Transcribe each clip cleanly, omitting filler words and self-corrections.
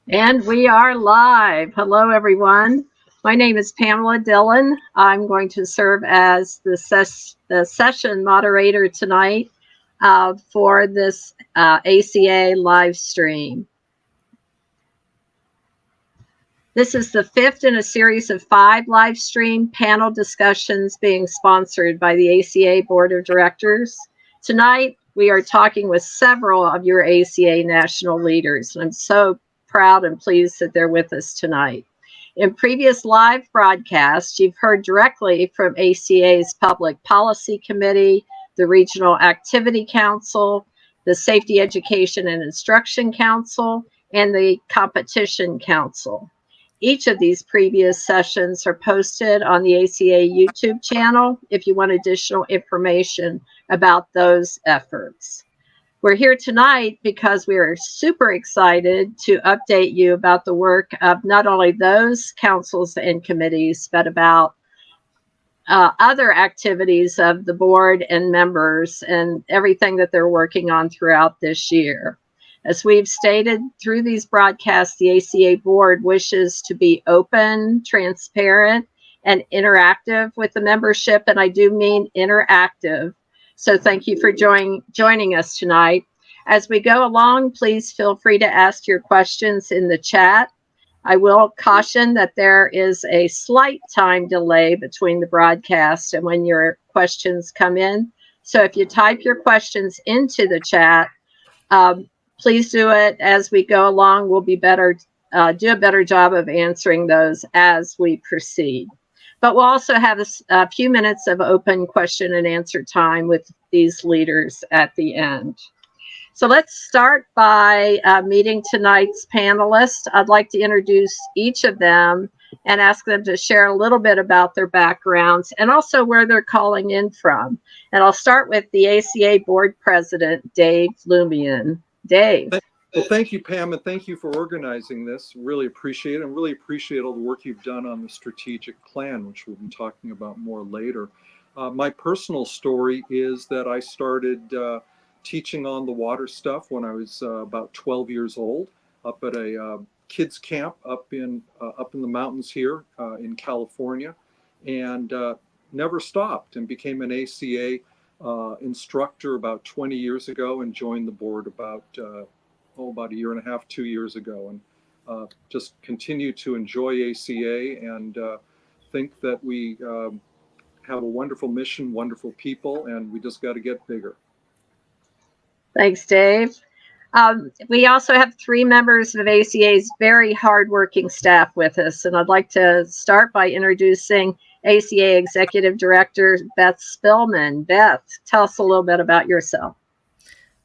And we are live. Hello, everyone. My name is Pamela Dillon. I'm going to serve as the session moderator tonight for this ACA live stream. This is the fifth in a series of 5 live stream panel discussions being sponsored by the ACA Board of Directors. Tonight, we are talking with several of your ACA national leaders. I'm so proud and pleased that they're with us tonight. In previous live broadcasts, you've heard directly from ACA's Public Policy Committee, the Regional Activity Council, the Safety Education and Instruction Council, and the Competition Council. Each of these previous sessions are posted on the ACA YouTube channel if you want additional information about those efforts. We're here tonight because we are super excited to update you about the work of not only those councils and committees, but about other activities of the board and members and everything that they're working on throughout this year. As we've stated through these broadcasts, the ACA board wishes to be open, transparent, and interactive with the membership, and I do mean interactive. So thank you for joining us tonight. As we go along, please feel free to ask your questions in the chat. I will caution that there is a slight time delay between the broadcast and when your questions come in. So if you type your questions into the chat, please do it as we go along. We'll be do a better job of answering those as we proceed. But we'll also have a few minutes of open question and answer time with these leaders at the end. So let's start by meeting tonight's panelists. I'd like to introduce each of them and ask them to share a little bit about their backgrounds and also where they're calling in from. And I'll start with the ACA Board President, Dave Lumian. Dave. Well, thank you, Pam, and thank you for organizing this. Really appreciate it, and really appreciate all the work you've done on the strategic plan, which we'll be talking about more later. My personal story is that I started teaching on the water stuff when I was about 12 years old, up at a kids camp up in the mountains here in California, and never stopped, and became an ACA instructor about 20 years ago, and joined the board about a year and a half, 2 years ago, and just continue to enjoy ACA and think that we have a wonderful mission, wonderful people, and we just got to get bigger. Thanks, Dave. We also have 3 members of ACA's very hardworking staff with us, and I'd like to start by introducing ACA Executive Director Beth Spillman. Beth, tell us a little bit about yourself.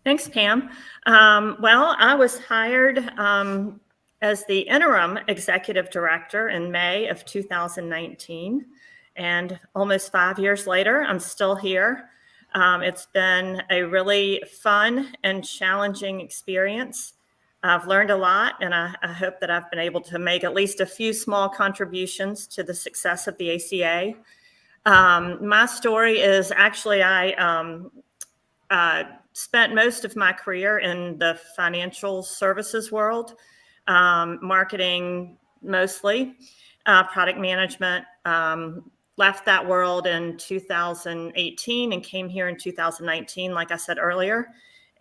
Thanks, Pam. Well, I was hired as the interim executive director in May of 2019, and almost 5 years later, I'm still here. It's been a really fun and challenging experience. I've learned a lot, and I hope that I've been able to make at least a few small contributions to the success of the ACA. My story is actually I spent most of my career in the financial services world, marketing mostly, product management. Left that world in 2018 and came here in 2019, like I said earlier.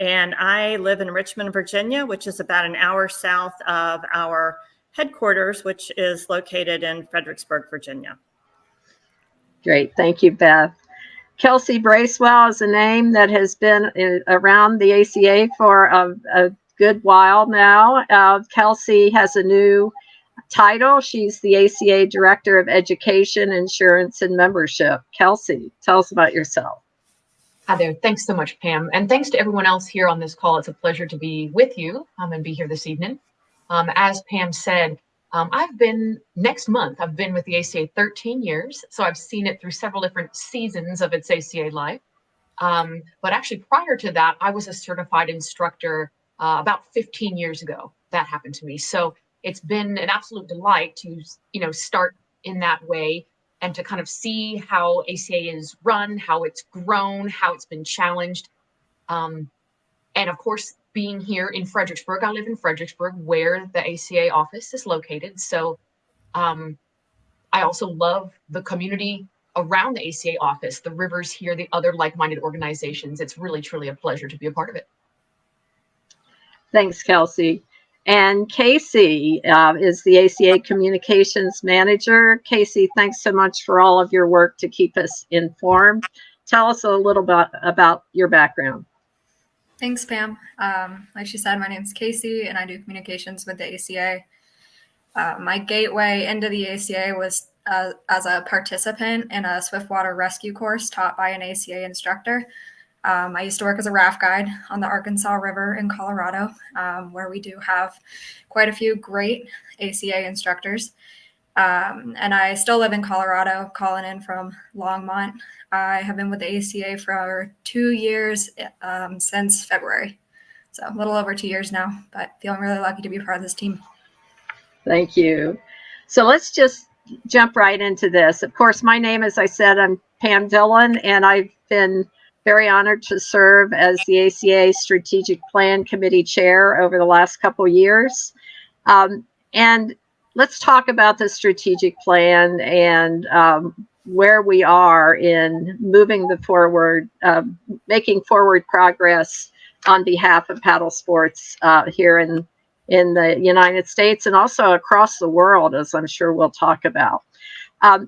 And I live in Richmond, Virginia, which is about an hour south of our headquarters, which is located in Fredericksburg, Virginia. Great. Thank you, Beth. Kelsey Bracewell is a name that has been around the ACA for a good while now. Kelsey has a new title. She's the ACA Director of Education, Insurance, and Membership. Kelsey, tell us about yourself. Hi there. Thanks so much, Pam. And thanks to everyone else here on this call. It's a pleasure to be with you and be here this evening. As Pam said, next month, I've been with the ACA 13 years. So I've seen it through several different seasons of its ACA life. But actually prior to that, I was a certified instructor about 15 years ago. That happened to me. So it's been an absolute delight to, start in that way and to kind of see how ACA is run, how it's grown, how it's been challenged. And of course, being here in Fredericksburg, I live in Fredericksburg, where the ACA office is located. So I also love the community around the ACA office, the Rivers here, the other like-minded organizations. It's really, truly a pleasure to be a part of it. Thanks, Kelsey. And Casey is the ACA Communications Manager. Casey, thanks so much for all of your work to keep us informed. Tell us a little bit about your background. Thanks, Pam. Like she said, my name is Casey, and I do communications with the ACA. My gateway into the ACA was as a participant in a swiftwater rescue course taught by an ACA instructor. I used to work as a raft guide on the Arkansas River in Colorado, where we do have quite a few great ACA instructors. And I still live in Colorado, calling in from Longmont. I have been with the ACA for 2 years since February. So a little over 2 years now, but feeling really lucky to be part of this team. Thank you. So let's just jump right into this. Of course, my name, as I said, I'm Pam Dillon, and I've been very honored to serve as the ACA Strategic Plan Committee Chair over the last couple of years. And let's talk about the strategic plan and where we are in moving making forward progress on behalf of paddle sports here in the United States and also across the world, as I'm sure we'll talk about.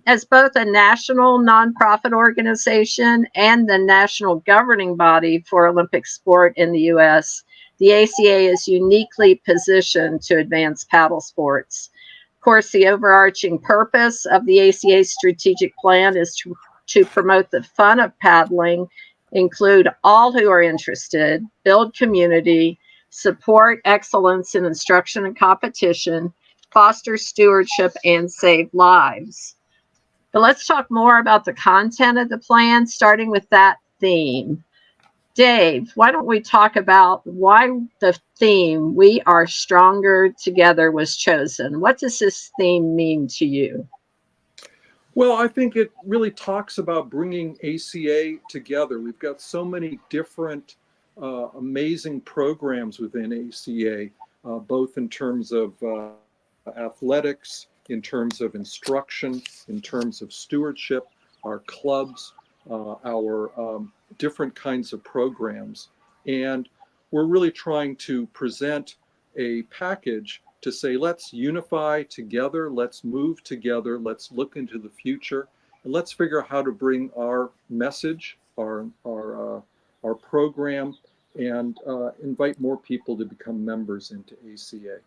As both a national nonprofit organization and the national governing body for Olympic sport in the U.S., the ACA is uniquely positioned to advance paddle sports. Of course, the overarching purpose of the ACA strategic plan is to promote the fun of paddling, include all who are interested, build community, support excellence in instruction and competition, foster stewardship, and save lives. But let's talk more about the content of the plan, starting with that theme. Dave, why don't we talk about why the theme, We Are Stronger Together, was chosen? What does this theme mean to you? Well, I think it really talks about bringing ACA together. We've got so many different amazing programs within ACA, both in terms of athletics, in terms of instruction, in terms of stewardship, our clubs, our different kinds of programs. And we're really trying to present a package to say, let's unify together, let's move together, let's look into the future, and let's figure out how to bring our message, our program, and invite more people to become members into ACA.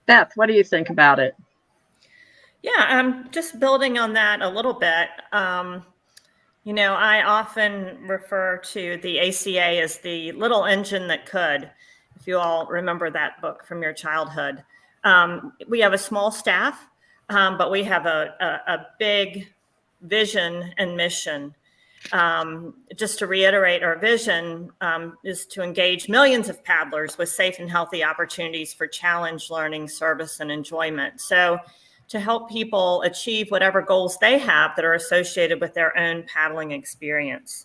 Beth, what do you think about it? Yeah, I'm just building on that a little bit. I often refer to the ACA as the little engine that could, if you all remember that book from your childhood. We have a small staff, but we have a big vision and mission. Just to reiterate, our vision is to engage millions of paddlers with safe and healthy opportunities for challenge, learning, service, and enjoyment. So to help people achieve whatever goals they have that are associated with their own paddling experience.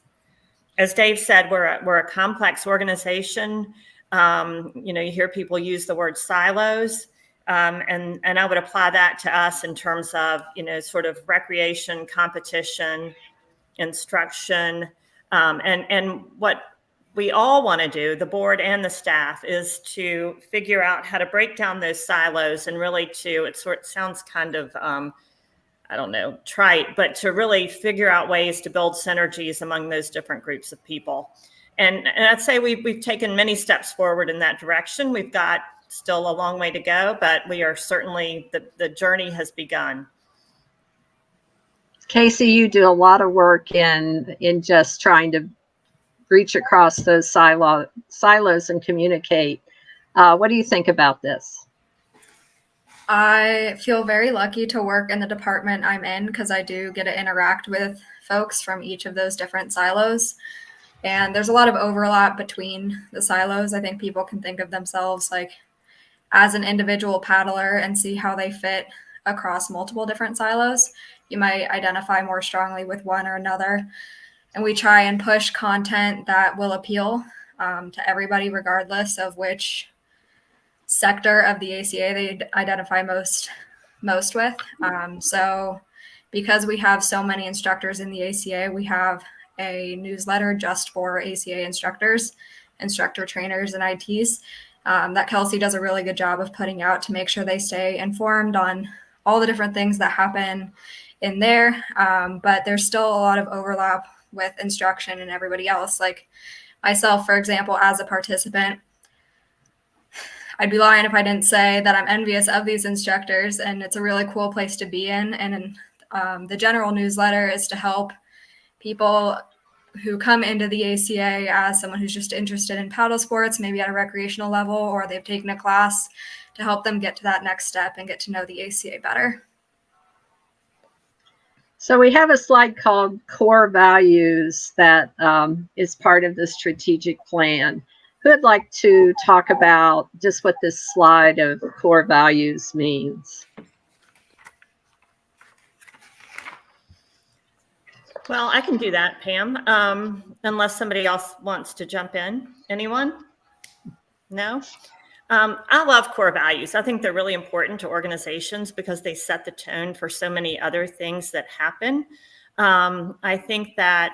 As Dave said, we're a complex organization. You hear people use the word silos, and I would apply that to us in terms of, sort of recreation, competition, instruction, and what we all want to do, the board and the staff, is to figure out how to break down those silos and really it sounds kind of, trite, but to really figure out ways to build synergies among those different groups of people. And I'd say we've taken many steps forward in that direction. We've got still a long way to go, but we are certainly, the journey has begun. Casey, you do a lot of work in just trying to reach across those silos and communicate. What do you think about this? I feel very lucky to work in the department I'm in because I do get to interact with folks from each of those different silos. And there's a lot of overlap between the silos. I think people can think of themselves like as an individual paddler and see how they fit across multiple different silos. You might identify more strongly with one or another. And we try and push content that will appeal to everybody, regardless of which sector of the ACA they identify most with. So because we have so many instructors in the ACA, we have a newsletter just for ACA instructors, instructor trainers, and ITs that Kelsey does a really good job of putting out to make sure they stay informed on all the different things that happen in there. But there's still a lot of overlap with instruction and everybody else. Like myself, for example, as a participant, I'd be lying if I didn't say that I'm envious of these instructors, and it's a really cool place to be in. And the general newsletter is to help people who come into the ACA as someone who's just interested in paddle sports, maybe at a recreational level, or they've taken a class, to help them get to that next step and get to know the ACA better. So we have a slide called Core Values that is part of the strategic plan. Who would like to talk about just what this slide of core values means? Well, I can do that, Pam, unless somebody else wants to jump in. Anyone? No? I love core values. I think they're really important to organizations because they set the tone for so many other things that happen. I think that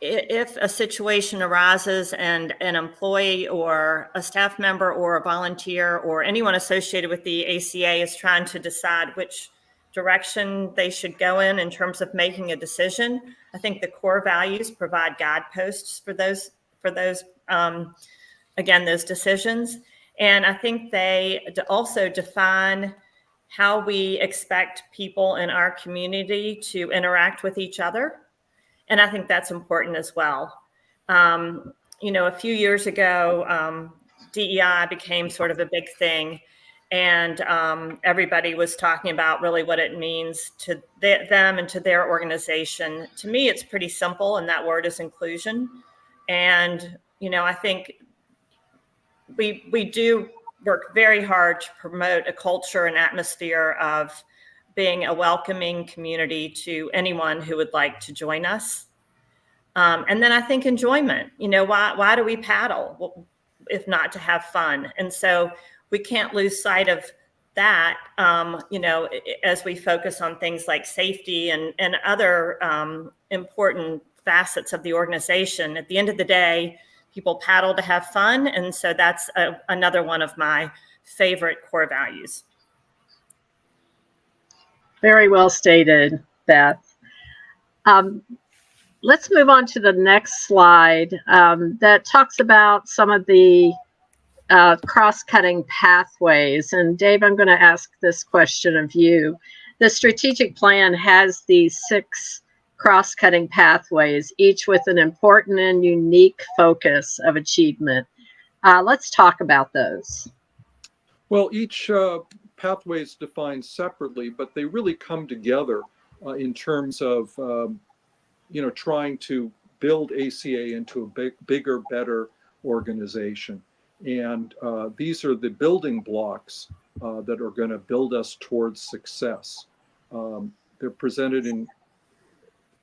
if a situation arises and an employee or a staff member or a volunteer or anyone associated with the ACA is trying to decide which direction they should go in terms of making a decision, I think the core values provide guideposts for those decisions. And I think they also define how we expect people in our community to interact with each other. And I think that's important as well. A few years ago, DEI became sort of a big thing, and everybody was talking about really what it means to them and to their organization. To me, it's pretty simple, and that word is inclusion. And, I think we do work very hard to promote a culture and atmosphere of being a welcoming community to anyone who would like to join us. And then I think enjoyment, why do we paddle? Well, if not to have fun? And so we can't lose sight of that, as we focus on things like safety and other important facets of the organization. At the end of the day, people paddle to have fun. And so that's another one of my favorite core values. Very well stated, Beth. Let's move on to the next slide that talks about some of the cross-cutting pathways. And Dave, I'm going to ask this question of you. The strategic plan has these 6 cross-cutting pathways, each with an important and unique focus of achievement. Let's talk about those. Well, each pathway is defined separately, but they really come together in terms of trying to build ACA into a bigger, better organization. And these are the building blocks that are going to build us towards success. They're presented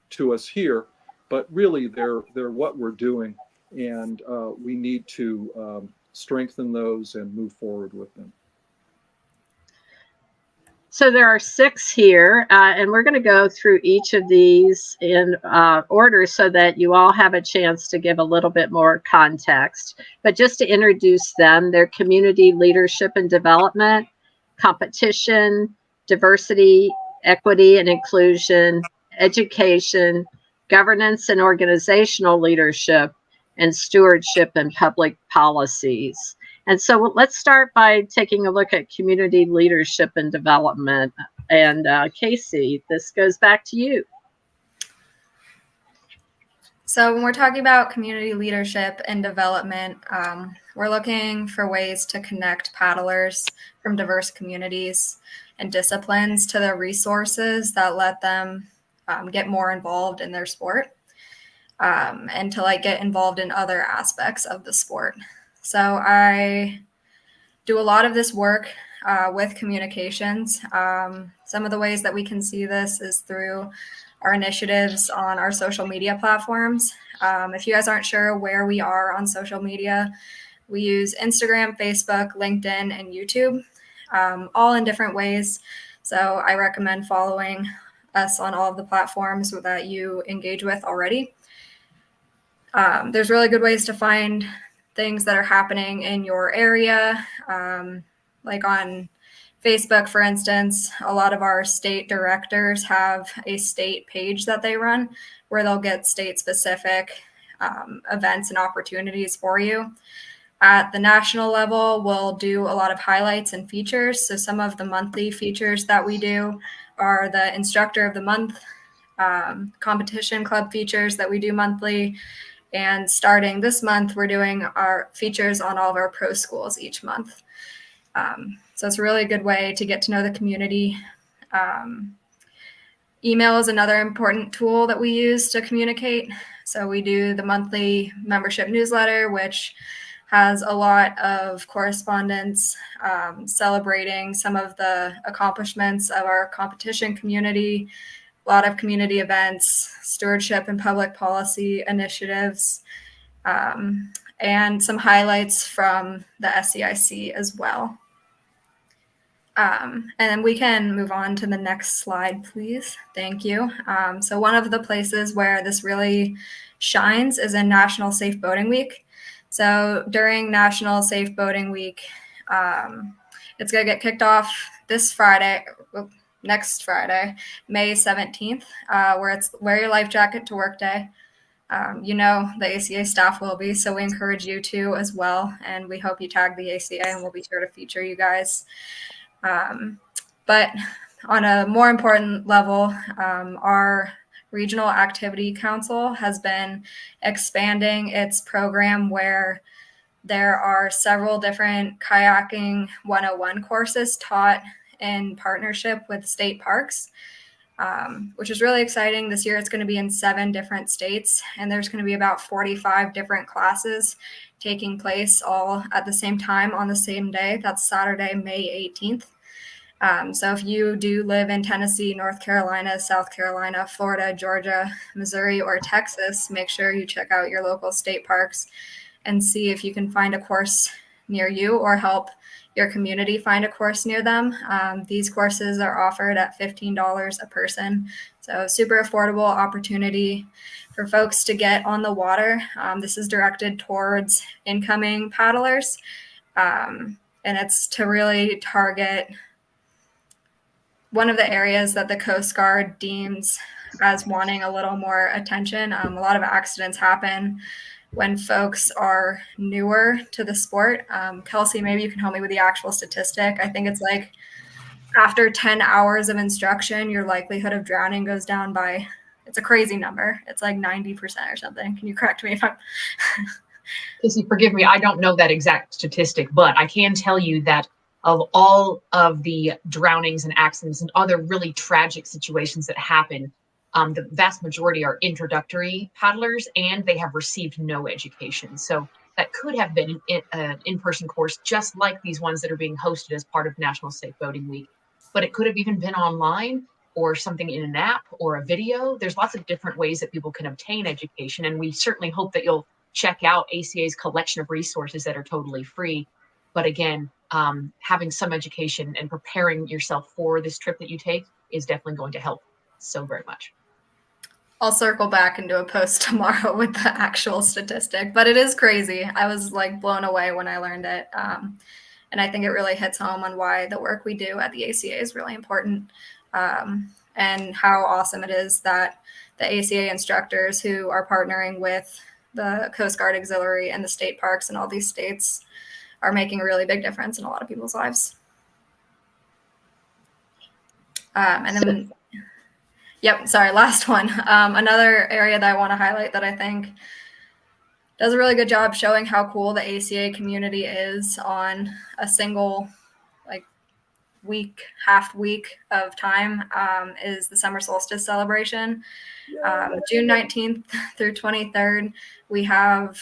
to us here, but really they're what we're doing, and we need to strengthen those and move forward with them. So there are 6 here, and we're going to go through each of these in order so that you all have a chance to give a little bit more context. But just to introduce them, they're community leadership and development, competition, diversity, equity and inclusion, education, governance and organizational leadership, and stewardship and public policies. And so let's start by taking a look at community leadership and development. And Casey, this goes back to you. So when we're talking about community leadership and development, we're looking for ways to connect paddlers from diverse communities and disciplines to the resources that let them get more involved in their sport, and to get involved in other aspects of the sport. So I do a lot of this work with communications. Some of the ways that we can see this is through our initiatives on our social media platforms. If you guys aren't sure where we are on social media, we use Instagram, Facebook, LinkedIn, and YouTube, all in different ways. So I recommend following us on all of the platforms that you engage with already. There's really good ways to find things that are happening in your area. Like on Facebook, for instance, a lot of our state directors have a state page that they run where they'll get state-specific events and opportunities for you. At the national level, we'll do a lot of highlights and features. So some of the monthly features that we do are the Instructor of the Month, competition club features that we do monthly. And starting this month, we're doing our features on all of our pro schools each month. So it's a really good way to get to know the community. Email is another important tool that we use to communicate. So we do the monthly membership newsletter, which has a lot of correspondence celebrating some of the accomplishments of our competition community, a lot of community events, stewardship and public policy initiatives, and some highlights from the SEIC as well. And then we can move on to the next slide, please. Thank you. So one of the places where this really shines is in National Safe Boating Week. So during National Safe Boating Week, it's going to get kicked off this Friday, next Friday, May 17th, where it's wear your life jacket to work day. The ACA staff will be, so we encourage you to as well. And we hope you tag the ACA and we'll be sure to feature you guys. But on a more important level, our Regional Activity Council has been expanding its program where There are several different kayaking 101 courses taught in partnership with state parks, which is really exciting. This year it's going to be in 7 different states, and there's going to be about 45 different classes taking place all at the same time on the same day. That's Saturday, May 18th. So if you do live in Tennessee, North Carolina, South Carolina, Florida, Georgia, Missouri, or Texas, make sure you check out your local state parks and see if you can find a course near you or help your community find a course near them. These courses are offered at $15 a person. So super affordable opportunity for folks to get on the water. This is directed towards incoming paddlers. And it's to really target one of the areas that the Coast Guard deems as wanting a little more attention. A lot of accidents happen when folks are newer to the sport. Kelsey, maybe you can help me with the actual statistic. I think it's like after 10 hours of instruction, your likelihood of drowning goes down by, it's a crazy number. It's like 90% or something. Can you correct me if I'm... Casey, forgive me, I don't know that exact statistic, but I can tell you that of all of the drownings and accidents and other really tragic situations that happen, the vast majority are introductory paddlers, and they have received no education. So that could have been an in-person course, just like these ones that are being hosted as part of National Safe Boating Week. But it could have even been online or something in an app or a video. There's lots of different ways that people can obtain education. And we certainly hope that you'll check out ACA's collection of resources that are totally free. But again, having some education and preparing yourself for this trip that you take is definitely going to help so very much. I'll circle back and do a post tomorrow with the actual statistic, but it is crazy. I was like blown away when I learned it. And I think it really hits home on why the work we do at the ACA is really important, and how awesome it is that the ACA instructors who are partnering with the Coast Guard Auxiliary and the state parks in all these states are making a really big difference in a lot of people's lives. And then, yep, sorry, last one. Another area that I want to highlight that I think does a really good job showing how cool the ACA community is on a single half week of time is the summer solstice celebration. June 19th through 23rd, we have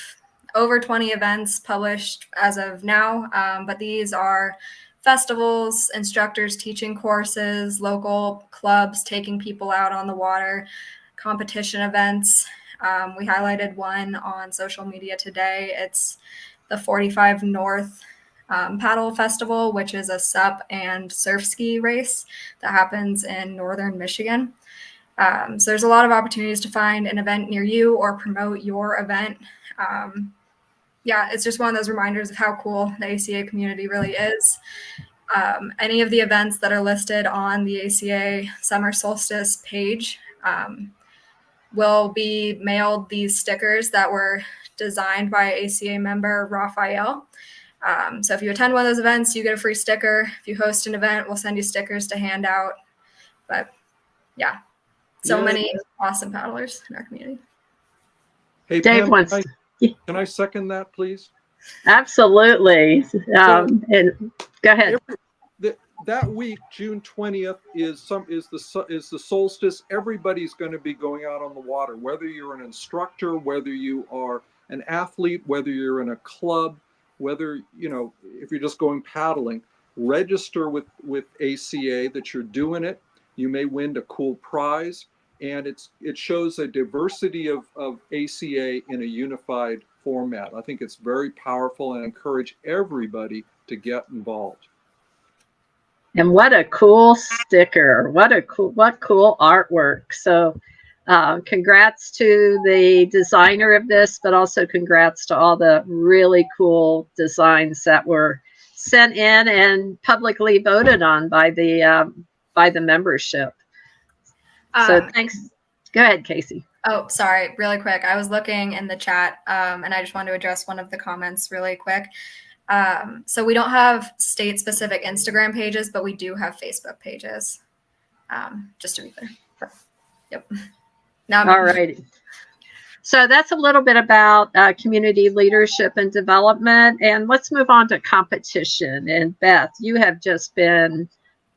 over 20 events published as of now, but these are festivals, instructors teaching courses, local clubs taking people out on the water, competition events. We highlighted one on social media today. It's the 45 North Paddle Festival, which is a SUP and surf ski race that happens in northern Michigan. So there's a lot of opportunities to find an event near you or promote your event. Yeah, it's just one of those reminders of how cool the ACA community really is. Any of the events that are listed on the ACA Summer Solstice page will be mailed these stickers that were designed by ACA member Raphael. So if you attend one of those events, you get a free sticker. If you host an event, we'll send you stickers to hand out. But yeah, many awesome paddlers in our community. Hey, Dave Pam, wants. can I second that, please? Absolutely. And go ahead. That week, June 20th, is the solstice. Everybody's going to be going out on the water, whether you're an instructor, whether you are an athlete, whether you're in a club, whether, if you're just going paddling. Register with ACA that you're doing it. You may win a cool prize. And it shows a diversity of ACA in a unified format. I think it's very powerful, and I encourage everybody to get involved. And what a cool sticker. What cool artwork. So congrats to the designer of this, but also congrats to all the really cool designs that were sent in and publicly voted on by the membership. So thanks. Go ahead, Casey. Oh, sorry, really quick. I was looking in the chat, and I just wanted to address one of the comments really quick. So we don't have state-specific Instagram pages, but we do have Facebook pages, just to be clear. Yep. Now, all right. So that's a little bit about community leadership and development. And let's move on to competition. And Beth, you have just been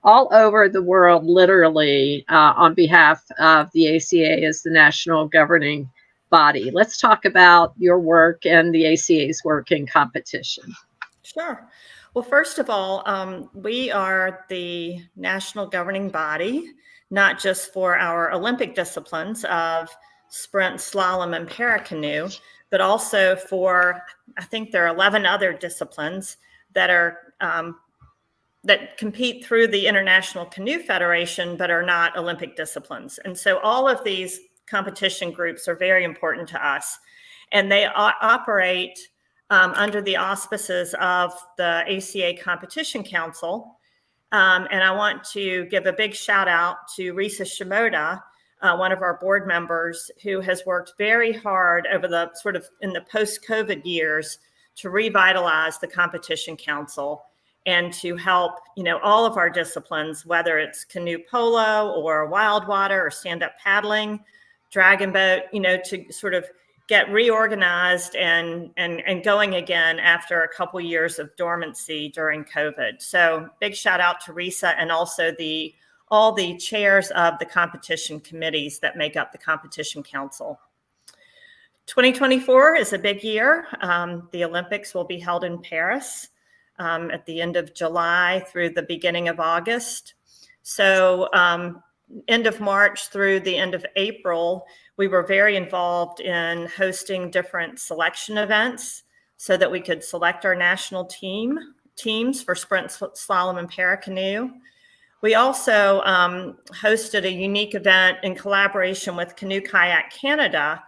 all over the world, literally, on behalf of the ACA as the national governing body. Let's talk about your work and the ACA's work in competition. Sure. Well, first of all, we are the national governing body, not just for our Olympic disciplines of sprint, slalom, and paracanoe, but also for, I think there are 11 other disciplines that are that compete through the International Canoe Federation, but are not Olympic disciplines. And so all of these competition groups are very important to us. And they operate under the auspices of the ACA Competition Council. And I want to give a big shout out to Risa Shimoda, one of our board members, who has worked very hard over the sort of in the post-COVID years to revitalize the Competition Council and to help, all of our disciplines, whether it's canoe polo or wild water or stand-up paddling, dragon boat, to sort of get reorganized and going again after a couple years of dormancy during COVID. So big shout out to Risa and also all the chairs of the competition committees that make up the Competition Council. 2024 is a big year. The Olympics will be held in Paris at the end of July through the beginning of August. So end of March through the end of April, we were very involved in hosting different selection events so that we could select our national teams for sprint, slalom, and paracanoe. We also hosted a unique event in collaboration with Canoe Kayak Canada,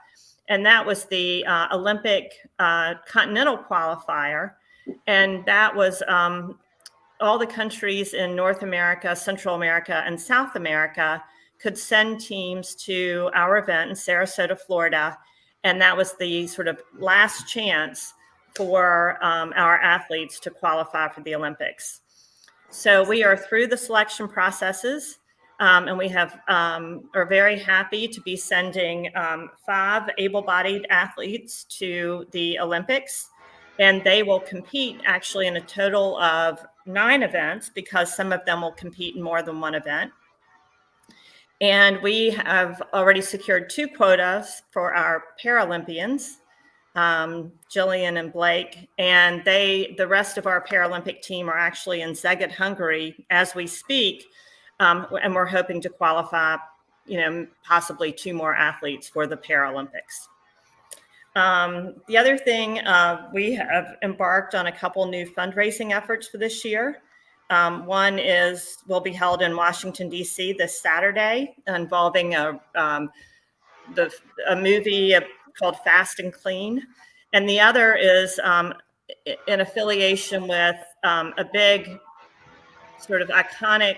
and that was the Olympic Continental Qualifier. And that was all the countries in North America, Central America, and South America could send teams to our event in Sarasota, Florida. And that was the sort of last chance for our athletes to qualify for the Olympics. So we are through the selection processes, and we are very happy to be sending 5 able-bodied athletes to the Olympics. And they will compete actually in a total of 9 events because some of them will compete in more than one event. And we have already secured 2 quotas for our Paralympians, Jillian and Blake, and the rest of our Paralympic team are actually in Szeged, Hungary as we speak. And we're hoping to qualify, possibly 2 more athletes for the Paralympics. The other thing, we have embarked on a couple new fundraising efforts for this year. One will be held in Washington, D.C. this Saturday, involving a movie called Fast and Clean. And the other is in affiliation with a big sort of iconic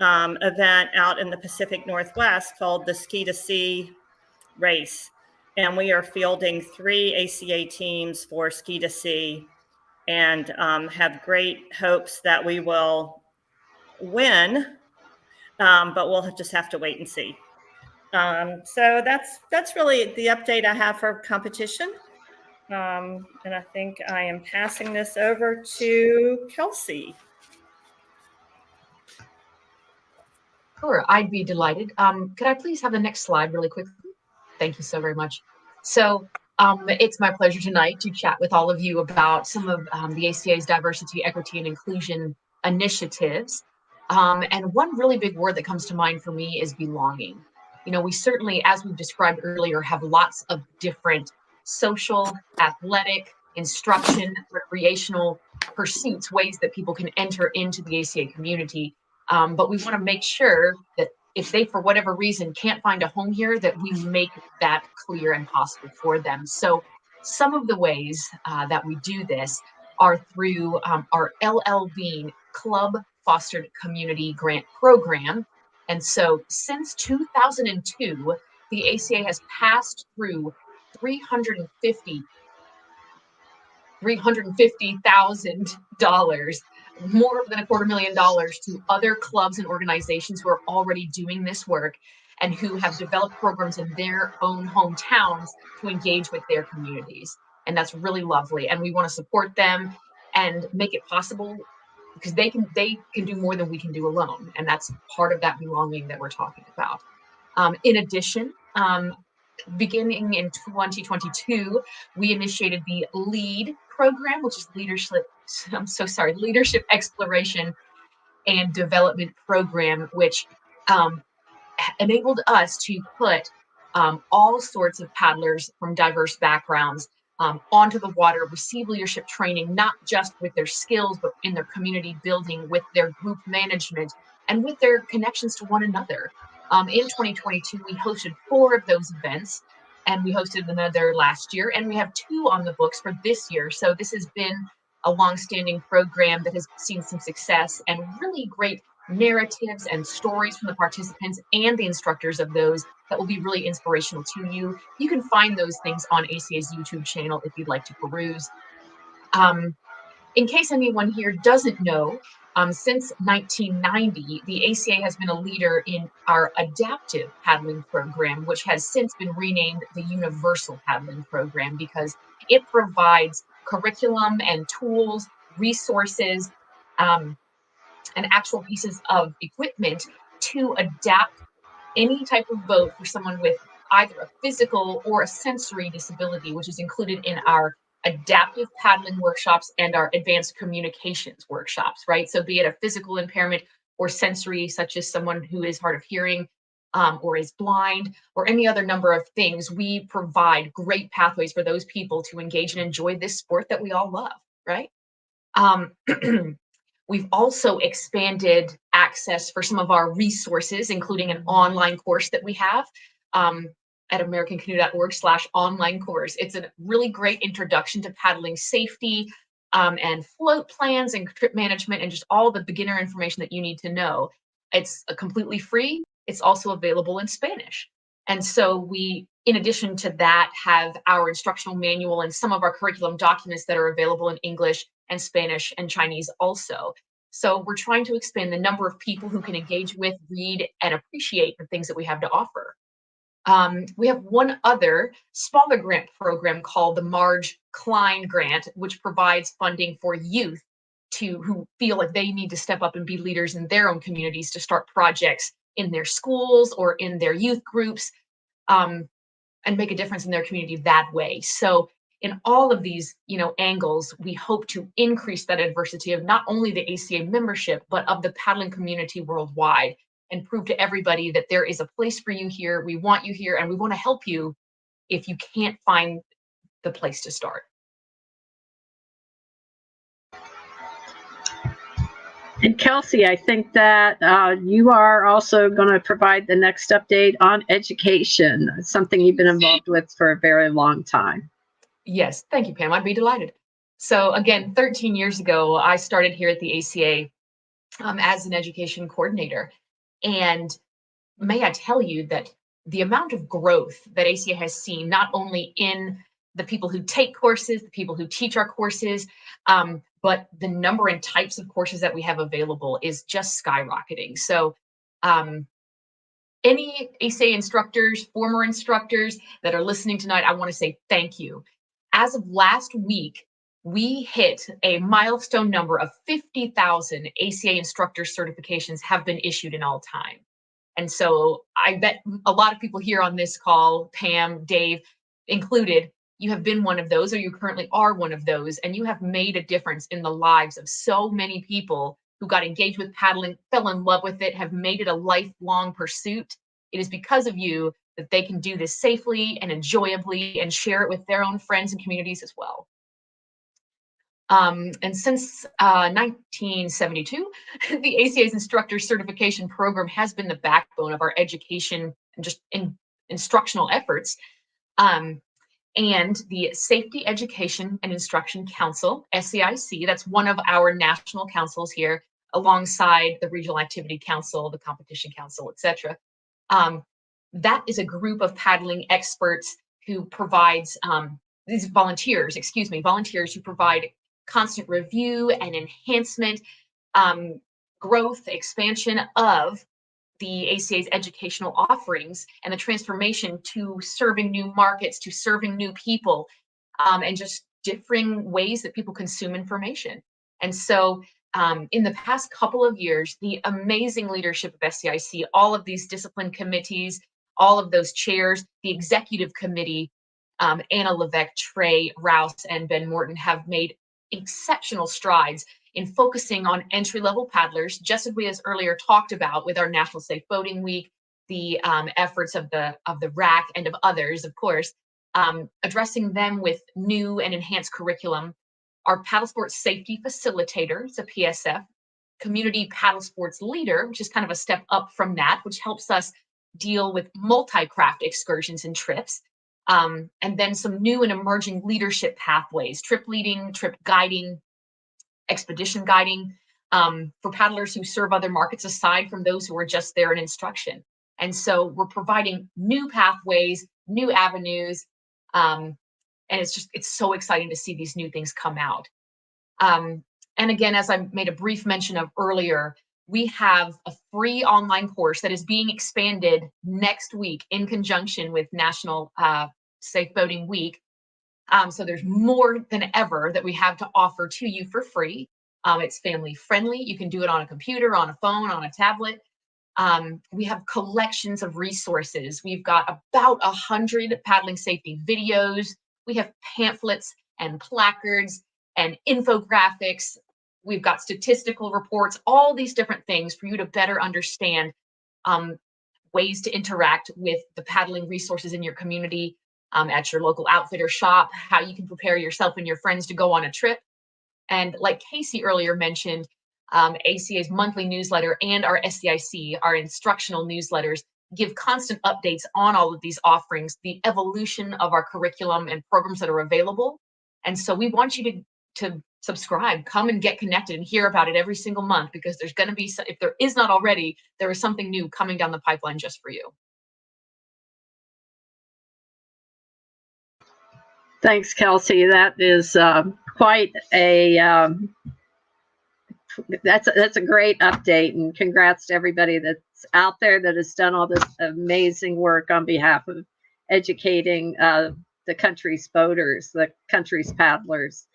event out in the Pacific Northwest called the Ski to Sea race. And we are fielding 3 ACA teams for Ski to Sea and have great hopes that we will win, but we'll just have to wait and see. So that's really the update I have for competition. And I think I am passing this over to Kelsey. Sure, I'd be delighted. Could I please have the next slide really quickly? Thank you so very much. So it's my pleasure tonight to chat with all of you about some of the ACA's diversity, equity, and inclusion initiatives. And one really big word that comes to mind for me is belonging. We certainly, as we've described earlier, have lots of different social, athletic, instruction, recreational pursuits, ways that people can enter into the ACA community. But we want to make sure that if they, for whatever reason, can't find a home here, that we make that clear and possible for them. So some of the ways that we do this are through our LL Bean Club Fostered Community Grant Program. And so since 2002, the ACA has passed through $350,000, more than $250,000 to other clubs and organizations who are already doing this work. and who have developed programs in their own hometowns to engage with their communities. And that's really lovely. And we want to support them and make it possible, because they can do more than we can do alone. And that's part of that belonging that we're talking about. In addition, beginning in 2022, we initiated the LEAD program, which is Leadership Exploration and Development Program, which enabled us to put all sorts of paddlers from diverse backgrounds onto the water, receive leadership training, not just with their skills, but in their community building, with their group management, and with their connections to one another. In 2022, we hosted 4 of those events, and we hosted another last year, and we have 2 on the books for this year. So this has been a longstanding program that has seen some success and really great narratives and stories from the participants and the instructors of those that will be really inspirational to you. You can find those things on ACA's YouTube channel if you'd like to peruse. In case anyone here doesn't know, since 1990, the ACA has been a leader in our adaptive paddling program, which has since been renamed the Universal Paddling Program, because it provides curriculum and tools, resources, and actual pieces of equipment to adapt any type of boat for someone with either a physical or a sensory disability, which is included in our adaptive paddling workshops and our advanced communications workshops, right? So be it a physical impairment or sensory, such as someone who is hard of hearing or is blind, or any other number of things, we provide great pathways for those people to engage and enjoy this sport that we all love, right? We've also expanded access for some of our resources, including an online course that we have at americancanoe.org/online course. It's a really great introduction to paddling safety and float plans and trip management and just all the beginner information that you need to know. It's completely free. It's also available in Spanish. And so we, in addition to that, have our instructional manual and some of our curriculum documents that are available in English and Spanish and Chinese also. So we're trying to expand the number of people who can engage with, read, and appreciate the things that we have to offer. We have one other smaller grant program called the Marge Klein Grant, which provides funding for youth who feel like they need to step up and be leaders in their own communities to start projects in their schools or in their youth groups and make a difference in their community that way. So in all of these, angles, we hope to increase that diversity of not only the ACA membership, but of the paddling community worldwide, and prove to everybody that there is a place for you here. We want you here, and we want to help you if you can't find the place to start. And Kelsey, I think that you are also going to provide the next update on education, something you've been involved with for a very long time. Yes, thank you, Pam. I'd be delighted. So again, 13 years ago, I started here at the ACA as an education coordinator. And may I tell you that the amount of growth that ACA has seen, not only in the people who take courses, the people who teach our courses, but the number and types of courses that we have available is just skyrocketing. So any ACA instructors, former instructors that are listening tonight, I want to say thank you. As of last week, we hit a milestone number of 50,000 ACA instructor certifications have been issued in all time. And so I bet a lot of people here on this call, Pam, Dave included, you have been one of those, or you currently are one of those, and you have made a difference in the lives of so many people who got engaged with paddling, fell in love with it, have made it a lifelong pursuit. It is because of you that they can do this safely and enjoyably and share it with their own friends and communities as well. And since 1972, the ACA's instructor certification program has been the backbone of our education and just instructional efforts. And the Safety Education and Instruction Council, SEIC, that's one of our national councils here, alongside the Regional Activity Council, the Competition Council, etc. That is a group of paddling experts who provides these volunteers who provide constant review and enhancement, growth, expansion of the ACA's educational offerings and the transformation to serving new markets, to serving new people, and just differing ways that people consume information. And so in the past couple of years, the amazing leadership of SCIC, all of these discipline committees, all of those chairs, the executive committee, Anna Levesque, Trey Rouse, and Ben Morton have made exceptional strides in focusing on entry-level paddlers, just as we as earlier talked about with our National Safe Boating Week, the efforts of the RAC and of others, of course, addressing them with new and enhanced curriculum. Our paddle sports safety facilitator, it's a PSF, community paddle sports leader, which is kind of a step up from that, which helps us deal with multi-craft excursions and trips. And then some new and emerging leadership pathways, trip leading, trip guiding, expedition guiding, for paddlers who serve other markets aside from those who are just there in instruction. And so we're providing new pathways, new avenues, and it's so exciting to see these new things come out. And again, as I made a brief mention of earlier, we have a free online course that is being expanded next week in conjunction with National Safe Boating Week. So there's more than ever that we have to offer to you for free. It's family friendly. You can do it on a computer, on a phone, on a tablet. We have collections of resources. We've got about 100 paddling safety videos. We have pamphlets and placards and infographics. We've got statistical reports, all these different things for you to better understand ways to interact with the paddling resources in your community, at your local outfitter shop, how you can prepare yourself and your friends to go on a trip. And like Casey earlier mentioned, ACA's monthly newsletter and our SCIC, our instructional newsletters, give constant updates on all of these offerings, the evolution of our curriculum and programs that are available. And so we want you to subscribe, come and get connected and hear about it every single month, because there's going to be, if there is not already, there is something new coming down the pipeline just for you. Thanks, Kelsey. That is quite a that's a great update, and congrats to everybody that's out there that has done all this amazing work on behalf of educating the country's boaters, the country's paddlers.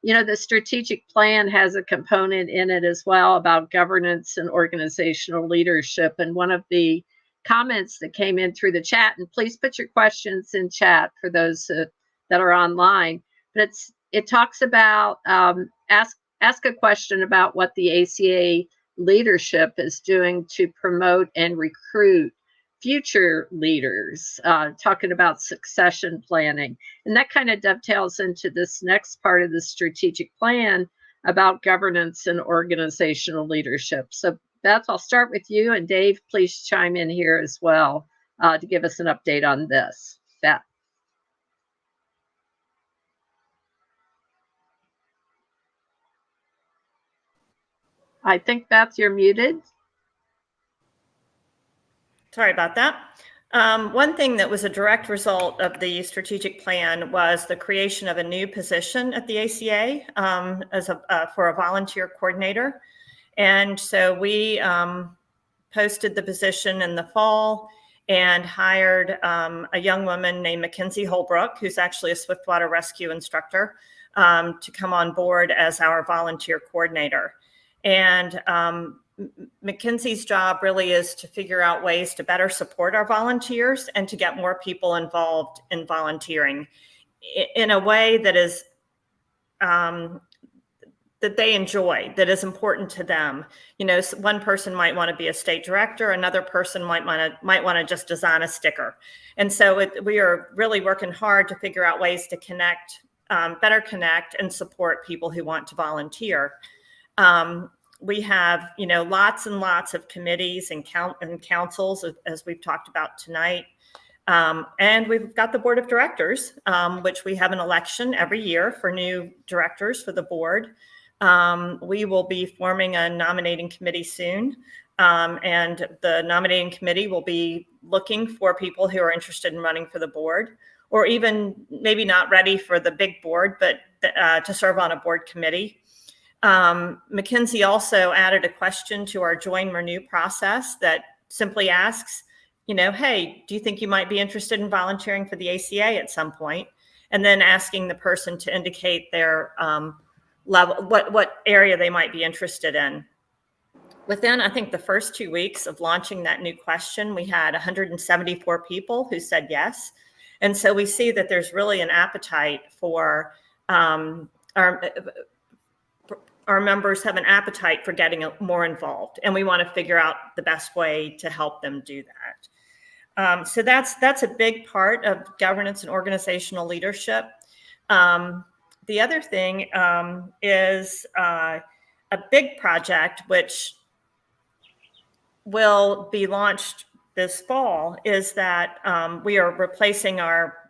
You know, the strategic plan has a component in it as well about governance and organizational leadership. And one of the comments that came in through the chat, and please put your questions in chat for those that are online, but it talks about ask a question about what the ACA leadership is doing to promote and recruit future leaders, talking about succession planning. And that kind of dovetails into this next part of the strategic plan about governance and organizational leadership. So Beth, I'll start with you, and Dave, please chime in here as well to give us an update on this. Beth. I think, Beth, you're muted. Sorry about that. One thing that was a direct result of the strategic plan was the creation of a new position at the ACA for a volunteer coordinator. And so we posted the position in the fall and hired a young woman named Mackenzie Holbrook, who's actually a swiftwater rescue instructor, to come on board as our volunteer coordinator. And Mackenzie's job really is to figure out ways to better support our volunteers and to get more people involved in volunteering in a way that is that they enjoy, that is important to them. You know, one person might want to be a state director, another person might want to just design a sticker. And so we are really working hard to figure out ways to connect, better connect and support people who want to volunteer. We have, you know, lots and lots of committees and councils, as we've talked about tonight. And we've got the board of directors, which we have an election every year for new directors for the board. We will be forming a nominating committee soon. And the nominating committee will be looking for people who are interested in running for the board, or even maybe not ready for the big board, but to serve on a board committee. Mackenzie also added a question to our Join Renew process that simply asks, you know, hey, do you think you might be interested in volunteering for the ACA at some point? And then asking the person to indicate their level, what area they might be interested in. Within, I think, the first 2 weeks of launching that new question, we had 174 people who said yes. And so we see that there's really an appetite for our members have an appetite for getting more involved, and we want to figure out the best way to help them do that. So that's a big part of governance and organizational leadership. The other thing is a big project, which will be launched this fall, is that we are replacing our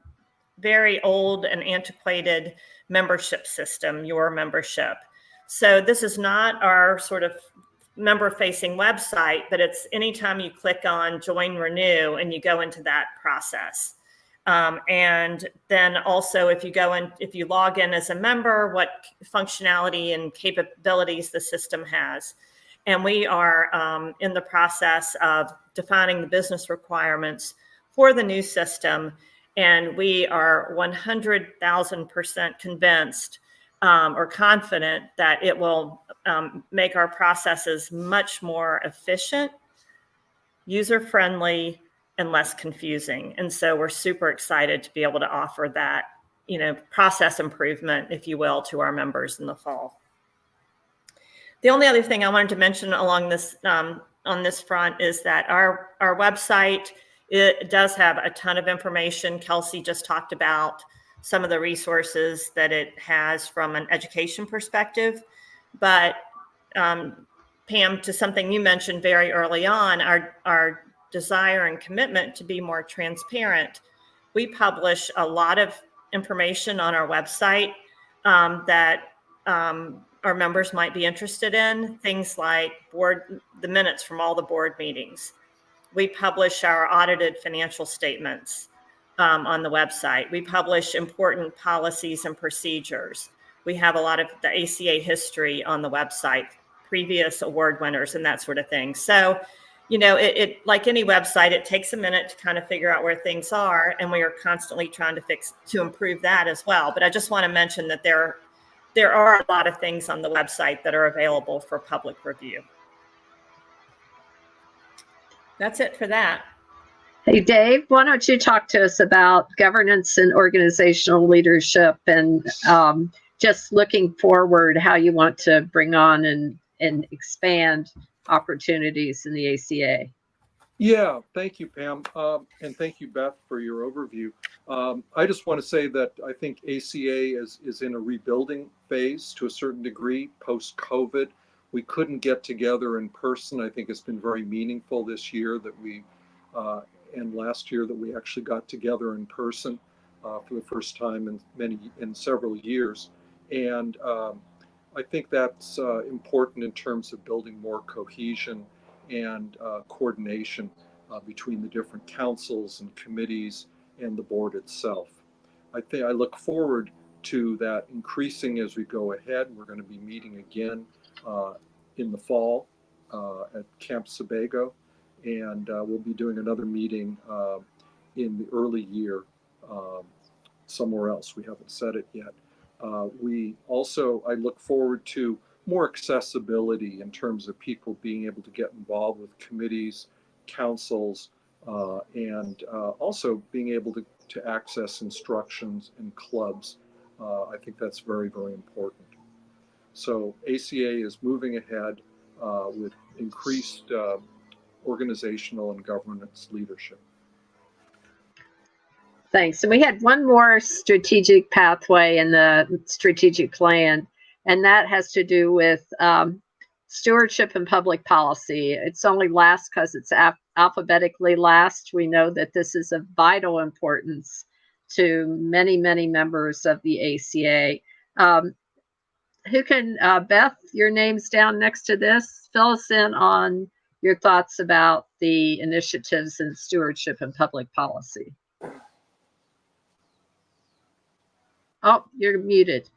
very old and antiquated membership system, Your Membership. So this is not our sort of member-facing website, but it's anytime you click on Join Renew and you go into that process. And then also if you log in as a member, what functionality and capabilities the system has. And we are in the process of defining the business requirements for the new system. And we are 100,000% convinced or confident that it will make our processes much more efficient, user-friendly, and less confusing. And so we're super excited to be able to offer that, you know, process improvement, if you will, to our members in the fall. The only other thing I wanted to mention along this on this front is that our website, it does have a ton of information. Kelsey just talked about some of the resources that it has from an education perspective. But Pam, to something you mentioned very early on, our desire and commitment to be more transparent. We publish a lot of information on our website that our members might be interested in, things like the minutes from all the board meetings. We publish our audited financial statements on the website. We publish important policies and procedures. We have a lot of the ACA history on the website, previous award winners and that sort of thing. So, you know, it like any website, it takes a minute to kind of figure out where things are, and we are constantly trying to improve that as well. But I just want to mention that there are a lot of things on the website that are available for public review. That's it for that. Hey, Dave, why don't you talk to us about governance and organizational leadership and just looking forward, how you want to bring on and expand opportunities in the ACA? Yeah, thank you, Pam. And thank you, Beth, for your overview. I just want to say that I think ACA is in a rebuilding phase to a certain degree post-COVID. We couldn't get together in person. I think it's been very meaningful this year that we, and last year that we actually got together in person for the first time in several years. And I think that's important in terms of building more cohesion and coordination between the different councils and committees and the board itself. I look forward to that increasing as we go ahead. We're going to be meeting again in the fall at Camp Sebago, and we'll be doing another meeting in the early year somewhere else. We haven't said it yet. I look forward to more accessibility in terms of people being able to get involved with committees, councils, and also being able to access instructions and clubs. I think that's very, very important. So ACA is moving ahead with increased organizational and governance leadership. Thanks. And we had one more strategic pathway in the strategic plan, and that has to do with stewardship and public policy. It's only last because it's alphabetically last. We know that this is of vital importance to many, many members of the ACA. Who can, Beth, your name's down next to this. Fill us in on your thoughts about the initiatives in stewardship and public policy. Oh, you're muted.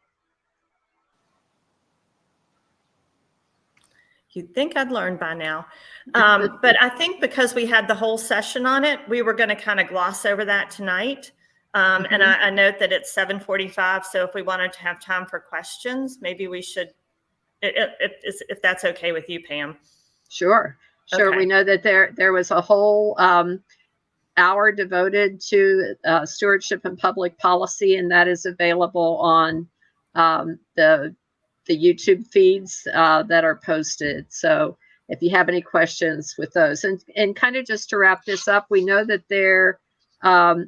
You'd think I'd learned by now. But I think because we had the whole session on it, we were going to kind of gloss over that tonight. And I note that it's 7:45. So if we wanted to have time for questions, maybe we should, if that's okay with you, Pam. Sure. Okay. We know that there was a whole hour devoted to stewardship and public policy, and that is available on the YouTube feeds that are posted. So if you have any questions with those, and kind of just to wrap this up, we know that there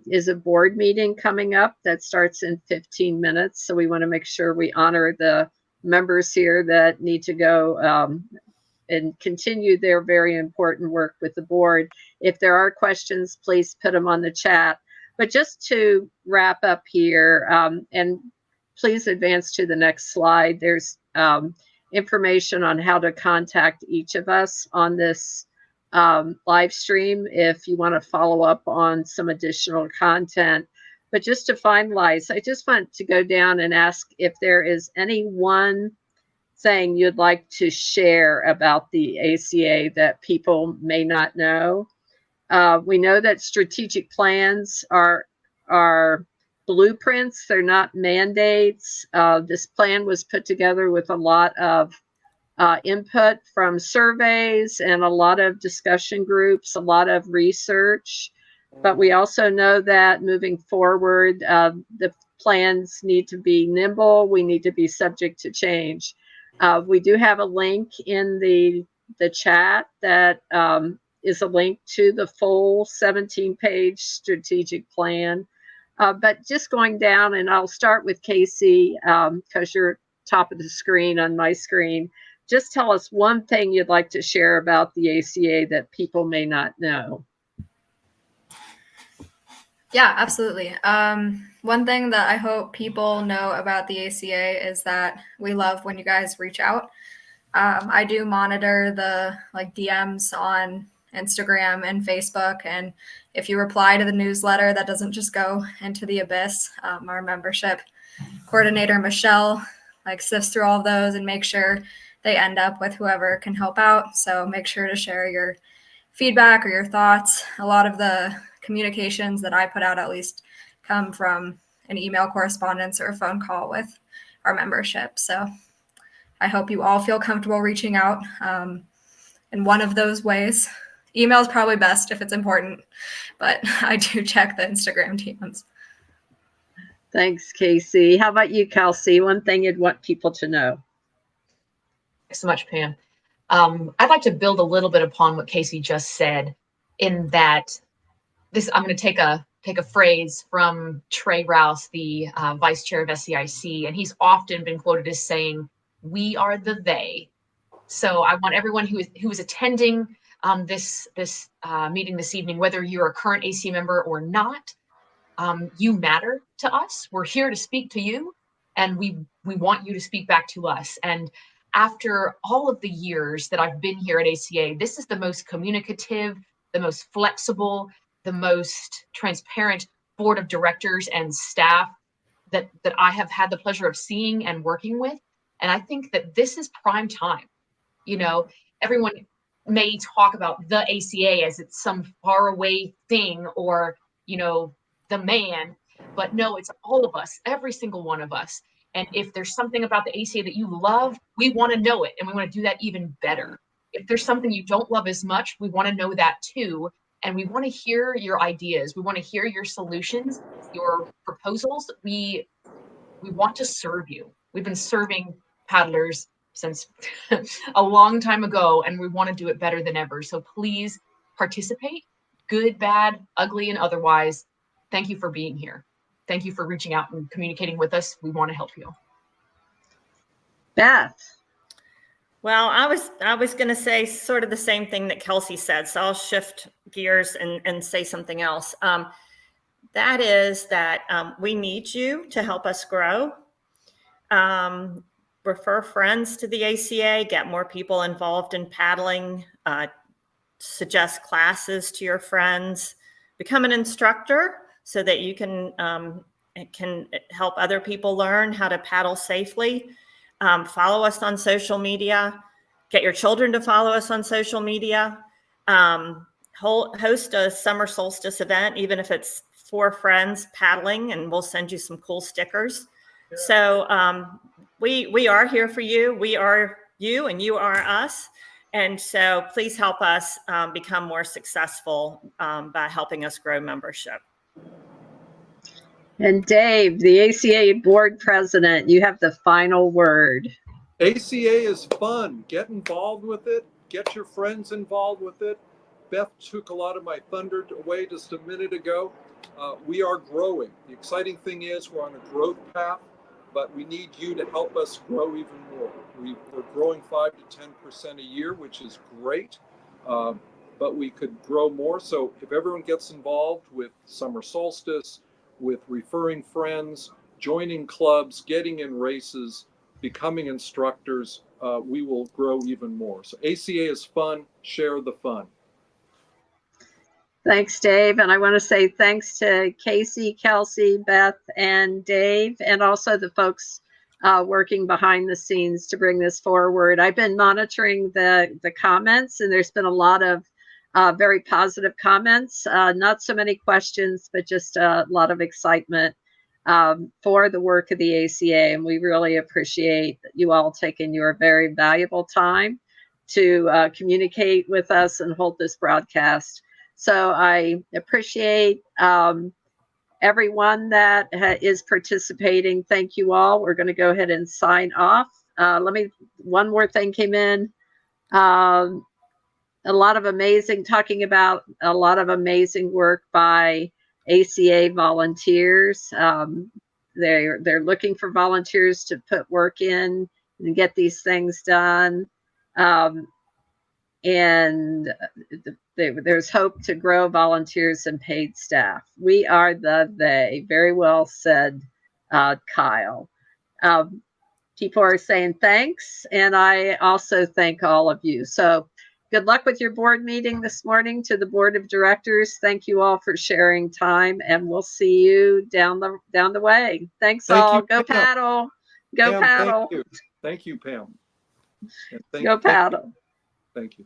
is a board meeting coming up that starts in 15 minutes. So we want to make sure we honor the members here that need to go and continue their very important work with the board. If there are questions, please put them on the chat. But just to wrap up here, and please advance to the next slide. There's information on how to contact each of us on this live stream if you want to follow up on some additional content. But just to finalize, I just want to go down and ask if there is any one thing you'd like to share about the ACA that people may not know. We know that strategic plans are blueprints, they're not mandates. This plan was put together with a lot of input from surveys and a lot of discussion groups, a lot of research. But we also know that moving forward, the plans need to be nimble. We need to be subject to change. We do have a link in the chat that is a link to the full 17-page strategic plan. But just going down, and I'll start with Casey because you're top of the screen on my screen. Just tell us one thing you'd like to share about the ACA that people may not know. Yeah, absolutely. One thing that I hope people know about the ACA is that we love when you guys reach out. I do monitor the DMs on Instagram and Facebook, and if you reply to the newsletter, that doesn't just go into the abyss. Our membership coordinator, Michelle, sifts through all of those and make sure they end up with whoever can help out. So make sure to share your feedback or your thoughts. A lot of the communications that I put out at least come from an email correspondence or a phone call with our membership. So I hope you all feel comfortable reaching out in one of those ways. Email is probably best if it's important, but I do check the Instagram DMs. Thanks, Casey. How about you, Kelsey? One thing you'd want people to know. Thanks so much, Pam. I'd like to build a little bit upon what Casey just said, in that I'm going to take a phrase from Trey Rouse, the vice chair of SEIC, and he's often been quoted as saying, "We are the they." So I want everyone who is attending this meeting this evening, whether you're a current ACA member or not, you matter to us. We're here to speak to you, and we want you to speak back to us. And after all of the years that I've been here at ACA, this is the most communicative, the most flexible, the most transparent board of directors and staff that I have had the pleasure of seeing and working with. And I think that this is prime time. You know, everyone may talk about the ACA as it's some faraway thing, or, the man, but no, it's all of us, every single one of us. And if there's something about the ACA that you love, we want to know it, and we want to do that even better. If there's something you don't love as much, we want to know that too. And we want to hear your ideas. We want to hear your solutions, your proposals. We want to serve you. We've been serving paddlers since a long time ago, and we want to do it better than ever. So please participate, good, bad, ugly, and otherwise. Thank you for being here. Thank you for reaching out and communicating with us. We want to help you. Beth. Well, I was going to say sort of the same thing that Kelsey said, so I'll shift gears and say something else. That is that we need you to help us grow. Refer friends to the ACA, get more people involved in paddling, suggest classes to your friends, become an instructor so that you can help other people learn how to paddle safely. Follow us on social media. Get your children to follow us on social media. Host a summer solstice event, even if it's 4 friends paddling, and we'll send you some cool stickers. Yeah. So we are here for you. We are you and you are us. And so please help us become more successful by helping us grow membership. And Dave, the ACA board president, you have the final word. ACA is fun. Get involved with it. Get your friends involved with it. Beth took a lot of my thunder away just a minute ago. We are growing. The exciting thing is we're on a growth path, but we need you to help us grow even more. We're growing 5 to 10% a year, which is great, but we could grow more. So if everyone gets involved with summer solstice, with referring friends, joining clubs, getting in races, becoming instructors, we will grow even more. So ACA is fun. Share the fun. Thanks, Dave. And I want to say thanks to Casey, Kelsey, Beth, and Dave, and also the folks working behind the scenes to bring this forward. I've been monitoring the comments, and there's been a lot of very positive comments, not so many questions, but just a lot of excitement for the work of the ACA. And we really appreciate you all taking your very valuable time to communicate with us and hold this broadcast. So I appreciate everyone that is participating. Thank you all. We're going to go ahead and sign off. One more thing came in. A lot of amazing work by ACA volunteers. They're looking for volunteers to put work in and get these things done. And there's hope to grow volunteers and paid staff. We are they. Very well said, Kyle. People are saying thanks, and I also thank all of you. So good luck with your board meeting this morning. To the board of directors, thank you all for sharing time, and we'll see you down the way. Thanks all. Go paddle. Go paddle. Thank you, Pam. Go paddle. Thank you.